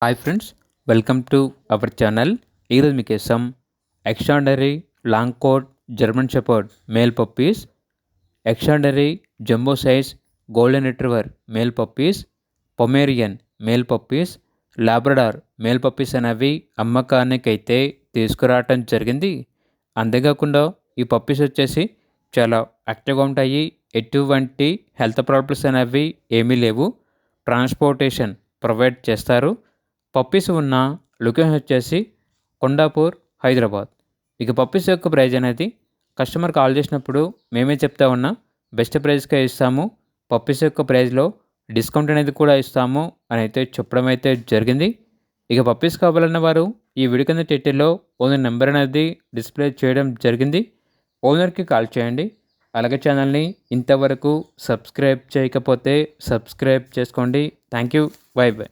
Hi friends, welcome to our channel. ఈరోజు మీకోసం extraordinary long coat German shepherd male puppies, extraordinary jumbo size golden retriever male puppies, Pomeranian male puppies, Labrador male puppies అనేవి అమ్మకానికి అయితే తీసుకురావటం జరిగింది. అంతేకాకుండా ఈ పప్పీస్ వచ్చేసి చాలా యాక్టివ్గా ఉంటాయి. ఎటువంటి హెల్త్ ప్రాబ్లమ్స్ అనేవి ఏమీ లేవు. ట్రాన్స్పోర్టేషన్ ప్రొవైడ్ చేస్తారు. పప్పీస్ ఉన్న లొకేషన్ వచ్చేసి కొండాపూర్, హైదరాబాద్. ఇక పప్పీస్ యొక్క ప్రైజ్ అనేది కస్టమర్ కాల్ చేసినప్పుడు మేమే చెప్తా ఉన్నాం, బెస్ట్ ప్రైస్కే ఇస్తాము, పప్పీస్ యొక్క ప్రైజ్లో డిస్కౌంట్ అనేది కూడా ఇస్తాము అని అయితే చెప్పడం అయితే జరిగింది. ఇక పప్పీస్ కావాలన్న వారు ఈ వీడియో కింద టైటిల్లో ఓనర్ నెంబర్ అనేది డిస్ప్లే చేయడం జరిగింది. ఓనర్కి కాల్ చేయండి. అలాగే ఛానల్ని ఇంతవరకు సబ్స్క్రైబ్ చేయకపోతే సబ్స్క్రైబ్ చేసుకోండి. Thank you. By by.